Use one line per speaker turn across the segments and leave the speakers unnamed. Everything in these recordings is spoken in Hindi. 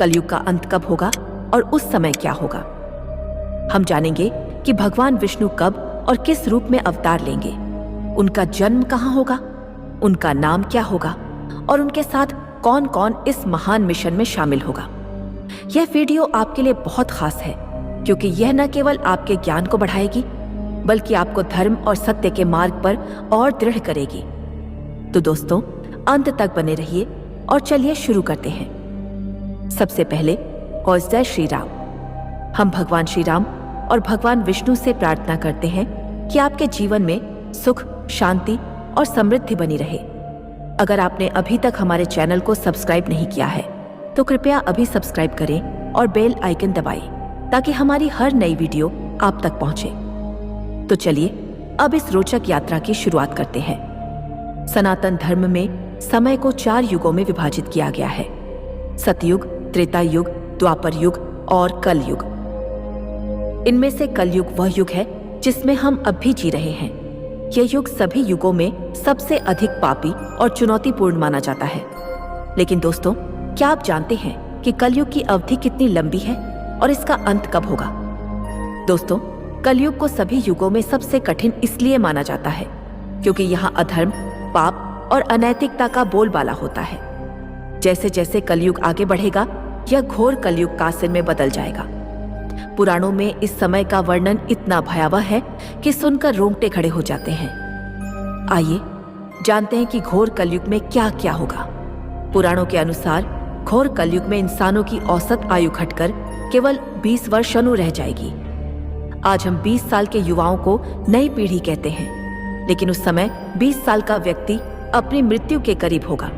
कलयुग का अंत कब होगा और उस समय क्या होगा। हम जानेंगे कि भगवान विष्णु कब और किस रूप में अवतार लेंगे, उनका जन्म कहाँ होगा, उनका नाम क्या होगा और उनके साथ कौन कौन इस महान मिशन में शामिल होगा। यह वीडियो आपके लिए बहुत खास है क्योंकि यह न केवल आपके ज्ञान को बढ़ाएगी बल्कि आपको धर्म और सत्य के मार्ग पर और दृढ़ करेगी। तो दोस्तों, अंत तक बने रहिए और चलिए शुरू करते हैं। सबसे पहले और जय श्री राम। हम भगवान श्री राम और भगवान विष्णु से प्रार्थना करते हैं कि आपके जीवन में सुख, शांति और समृद्धि बनी रहे। अगर आपने अभी तक हमारे चैनल को सब्सक्राइब नहीं किया है तो कृपया अभी सब्सक्राइब करें और बेल आइकन दबाएं ताकि हमारी हर नई वीडियो आप तक पहुंचे। तो चलिए अब इस रोचक यात्रा की शुरुआत करते हैं। सनातन धर्म में समय को 4 युगों में विभाजित किया गया है: सतयुग, त्रेता युग, द्वापर युग और कलयुग। इनमें से कलयुग वह युग है जिसमें हम अब भी जी रहे हैं। यह युग सभी युगों में सबसे अधिक पापी और चुनौतीपूर्ण माना जाता है। लेकिन दोस्तों, क्या आप जानते हैं कि कलयुग की अवधि कितनी लंबी है और इसका अंत कब होगा? दोस्तों, कलयुग को सभी युगों में सबसे कठिन इसलिए माना जाता है क्योंकि यहाँ अधर्म, पाप और अनैतिकता का बोलबाला होता है। जैसे जैसे कलयुग आगे बढ़ेगा, यह घोर कलयुग कासिन में बदल जाएगा। पुराणों में इस समय का वर्णन इतना भयावह है कि सुनकर रोंगटे खड़े हो जाते हैं। आइए जानते हैं कि घोर कलयुग में क्या क्या होगा। पुराणों के अनुसार घोर कलयुग में इंसानों की औसत आयु घटकर केवल 20 वर्षाणु रह जाएगी। आज हम 20 साल के युवाओं को नई पीढ़ी कहते हैं, लेकिन उस समय 20 साल का व्यक्ति अपनी मृत्यु के करीब होगा।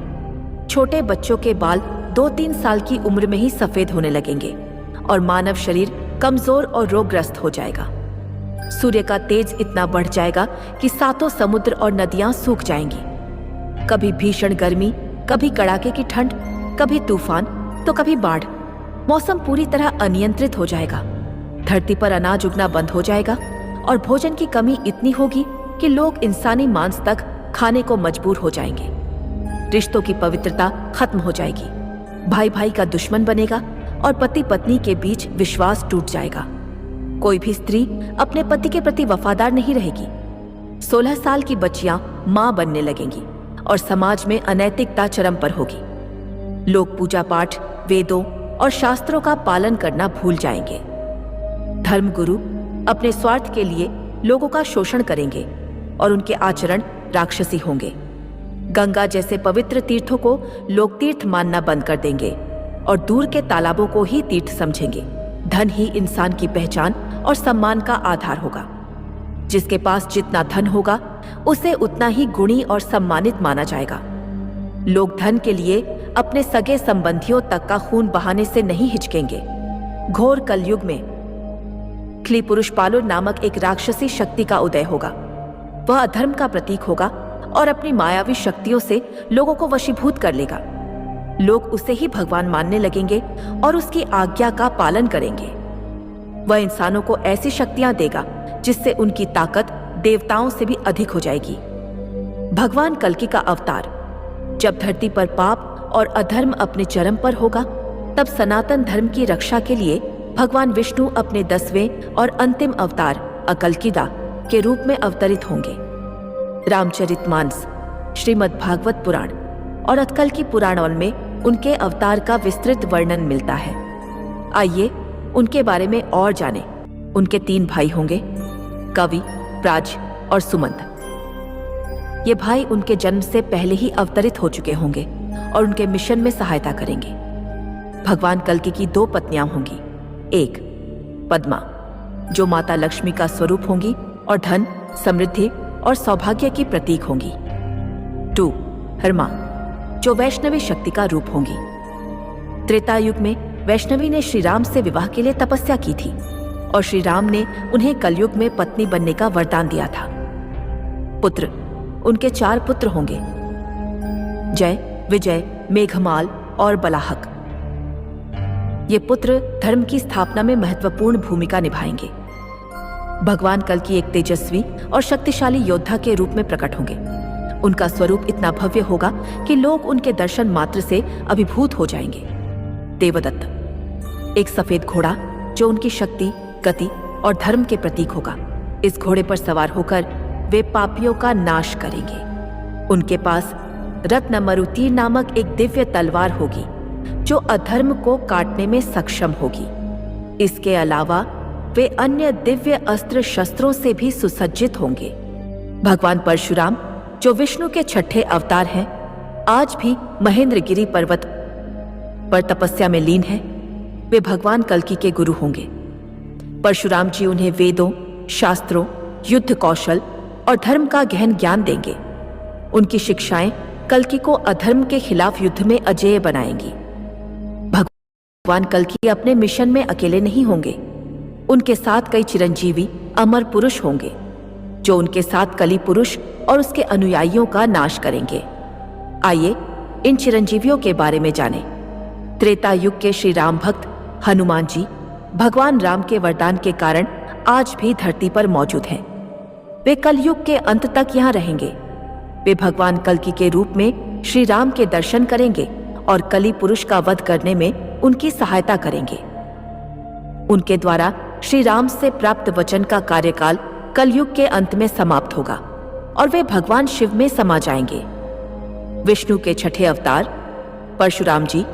छोटे बच्चों के बाल 2-3 साल की उम्र में ही सफेद होने लगेंगे और मानव शरीर कमजोर और रोगग्रस्त हो जाएगा। सूर्य का तेज इतना बढ़ जाएगा कि 7 समुद्र और नदियां सूख जाएंगी। कभी भीषण गर्मी, कभी कड़ाके की ठंड, कभी तूफान तो कभी बाढ़। मौसम पूरी तरह अनियंत्रित हो जाएगा। धरती पर अनाज उगना बंद हो जाएगा और भोजन की कमी इतनी होगी कि लोग इंसानी मांस तक खाने को मजबूर हो जाएंगे। रिश्तों की पवित्रता खत्म हो जाएगी। भाई भाई का दुश्मन बनेगा और पति पत्नी के बीच विश्वास टूट जाएगा। कोई भी स्त्री अपने पति के प्रति वफादार नहीं रहेगी। 16 साल की बच्चियां मां बनने लगेंगी और समाज में अनैतिकता चरम पर होगी। लोग पूजा पाठ, वेदों और शास्त्रों का पालन करना भूल जाएंगे। धर्मगुरु अपने स्वार्थ के लिए लोगों का शोषण करेंगे और उनके आचरण राक्षसी होंगे। गंगा जैसे पवित्र तीर्थों को लोग तीर्थ मानना बंद कर देंगे और दूर के तालाबों को ही तीर्थ समझेंगे। धन ही इंसान की पहचान और सम्मान का आधार होगा। जिसके पास जितना धन होगा उसे उतना ही गुणी और सम्मानित माना जाएगा। लोग धन के लिए अपने सगे संबंधियों तक का खून बहाने से नहीं हिचकेंगे। घोर कलयुग में क्ली पुरुषपालो नामक एक राक्षसी शक्ति का उदय होगा। वह अधर्म का प्रतीक होगा और अपनी मायावी शक्तियों से लोगों को वशीभूत कर लेगा। लोग उसे ही भगवान मानने लगेंगे और उसकी आज्ञा का पालन करेंगे। वह इंसानों को ऐसी शक्तियां देगा जिससे उनकी ताकत देवताओं से भी अधिक हो जाएगी। भगवान कल्कि का अवतार। जब धरती पर पाप और अधर्म अपने चरम पर होगा, तब सनातन धर्म की रक्षा के लिए भगवान विष्णु अपने 10वें और अंतिम अवतार अकल्किदा के रूप में अवतरित होंगे। रामचरितमानस, श्रीमद् भागवत पुराण और अतकल्कि पुराण में उनके अवतार का विस्तृत वर्णन मिलता है। आइए उनके बारे में और जानें। उनके 3 भाई होंगे, कवि, प्राज और सुमंत। ये भाई उनके जन्म से पहले ही अवतरित हो चुके होंगे और उनके मिशन में सहायता करेंगे। भगवान कल्कि की 2 पत्नियां होंगी। 1 पद्मा, जो माता लक्ष्मी का स्वरूप होंगी और धन, समृद्धि और सौभाग्य की प्रतीक होंगी। 2 हरमा, जो वैष्णवी शक्ति का रूप होंगी। त्रेता युग में वैष्णवी ने श्री राम से विवाह के लिए तपस्या की थी और श्री राम ने उन्हें कलयुग में पत्नी बनने का वरदान दिया था। पुत्र, उनके 4 पुत्र होंगे, जय, विजय, मेघमाल और बलाहक। ये पुत्र धर्म की स्थापना में महत्वपूर्ण भूमिका निभाएंगे। भगवान कल्कि एक तेजस्वी और शक्तिशाली योद्धा के रूप में प्रकट होंगे। उनका स्वरूप इतना भव्य होगा कि लोग उनके दर्शन मात्र से अभिभूत हो जाएंगे। देवदत्त, एक सफेद घोड़ा जो उनकी शक्ति, गति और धर्म के प्रतीक होगा। इस घोड़े पर सवार होकर वे पापियों का नाश करेंगे। उनके पास रत्नमरुति नामक एक दिव्य तलवार होगी जो अधर्म को काटने में सक्षम होगी। इसके अलावा वे अन्य दिव्य अस्त्र शस्त्रों से भी सुसज्जित होंगे। भगवान परशुराम, जो विष्णु के छठे अवतार हैं, आज भी महेंद्रगिरी पर्वत पर तपस्या में लीन हैं। वे भगवान कल्कि के गुरु होंगे। परशुराम जी उन्हें वेदों, शास्त्रों, युद्ध कौशल और धर्म का गहन ज्ञान देंगे। उनकी शिक्षाएं कल्कि को अधर्म के खिलाफ युद्ध में अजेय बनाएंगी। भगवान कल्कि अपने मिशन में अकेले नहीं होंगे। उनके साथ कई चिरंजीवी अमर पुरुष होंगे जो उनके साथ कली पुरुष और उसके अनुयायियों का नाश करेंगे। आइए इन चिरंजीवियों के बारे में जानें। त्रेता युग के श्री राम भक्त हनुमान जी भगवान राम के वरदान के कारण आज भी धरती पर मौजूद हैं। वे कलयुग के अंत तक यहाँ रहेंगे। वे भगवान कल्कि के रूप में श्री राम के दर्शन करेंगे और कली पुरुष का वध करने में उनकी सहायता करेंगे। उनके द्वारा श्री राम से प्राप्त वचन का कार्यकाल कलयुग के अंत में समाप्त होगा और वे भगवान शिव में समा जाएंगे। विष्णु के छठे अवतार परशुराम जी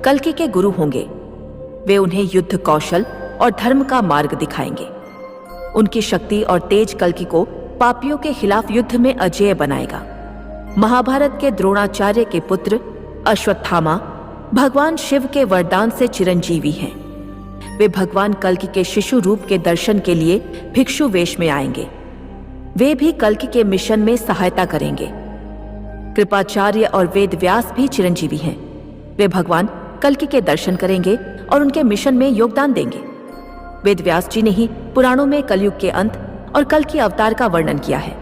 कल्कि के गुरु होंगे। वे उन्हें युद्ध कौशल और धर्म का मार्ग दिखाएंगे। उनकी शक्ति और तेज कल्कि को पापियों के खिलाफ युद्ध में अजेय बनाएगा। महाभारत के द्रोणाचार्य के पुत्र अश्वत्थामा भगवान शिव के वरदान से चिरंजीवी हैं। वे भगवान कल्कि के शिशु रूप के दर्शन के लिए भिक्षु वेश में आएंगे। वे भी कल्कि के मिशन में सहायता करेंगे। कृपाचार्य और वेद व्यास भी चिरंजीवी हैं। वे भगवान कल्कि के दर्शन करेंगे और उनके मिशन में योगदान देंगे। वेद व्यास जी ने ही पुराणों में कलयुग के अंत और कल्कि अवतार का वर्णन किया है।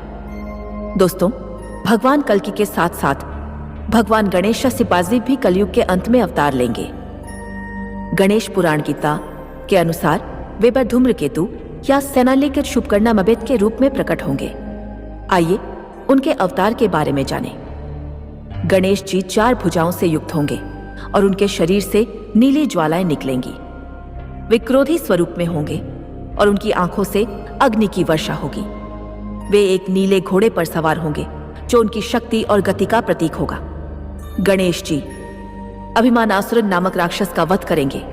दोस्तों, भगवान कल्कि के साथ साथ भगवान गणेश सिपाजी भी कलयुग के अंत में अवतार लेंगे। गणेश पुराण गीता के अनुसार वे धूम्रकेतु या सेनालिक शुभकर्णा मबेत के रूप में प्रकट होंगे। आइए उनके अवतार के बारे में जानें। गणेश जी 4 भुजाओं से युक्त होंगे और उनके शरीर से नीली ज्वालाएं निकलेंगी। वे क्रोधी स्वरूप में होंगे और उनकी आंखों से अग्नि की वर्षा होगी। वे एक नीले घोड़े पर सवार होंगे जो उनकी शक्ति और गति का प्रतीक होगा। गणेश जी अभिमानासुर नामक राक्षस का वध करेंगे।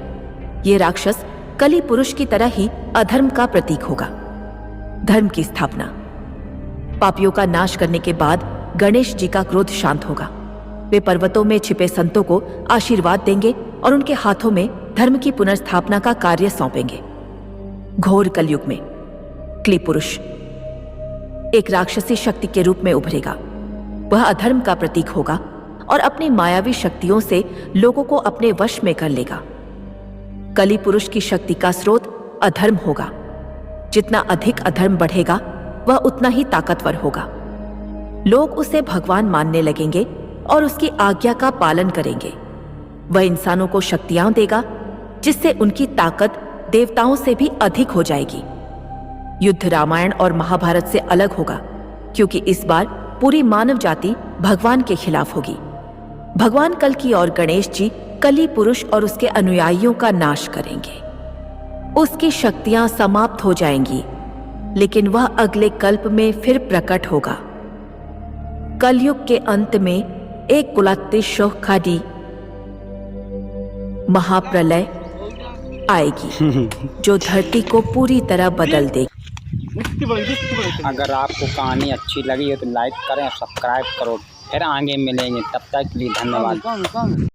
ये राक्षस कली पुरुष की तरह ही अधर्म का प्रतीक होगा। धर्म की स्थापना। पापियों का नाश करने के बाद गणेश जी का क्रोध शांत होगा। वे पर्वतों में छिपे संतों को आशीर्वाद देंगे और उनके हाथों में धर्म की पुनर्स्थापना का कार्य सौंपेंगे। घोर कलयुग में क्ली पुरुष एक राक्षसी शक्ति के रूप में उभरेगा। वह अधर्म का प्रतीक होगा और अपनी मायावी शक्तियों से लोगों को अपने वश में कर लेगा। कली पुरुष की शक्ति का स्रोत अधर्म होगा। जितना अधिक अधर्म बढ़ेगा वह उतना ही ताकतवर होगा। लोग उसे भगवान मानने लगेंगे और उसकी आज्ञा का पालन करेंगे। वह इंसानों को शक्तियां देगा जिससे उनकी ताकत देवताओं से भी अधिक हो जाएगी। युद्ध रामायण और महाभारत से अलग होगा क्योंकि इस बार पूरी मानव जाति भगवान के खिलाफ होगी। भगवान कल्कि और गणेश जी कली पुरुष और उसके अनुयायियों का नाश करेंगे। उसकी शक्तियां समाप्त हो जाएंगी, लेकिन वह अगले कल्प में फिर प्रकट होगा। कलयुग के अंत में एक कुलातिशोखादी महाप्रलय आएगी जो धरती को पूरी तरह बदल देगी।
अगर आपको कहानी अच्छी लगी हो तो लाइक करें, सब्सक्राइब करो। फिर आगे मिलेंगे, तब तक के लिए धन्यवाद।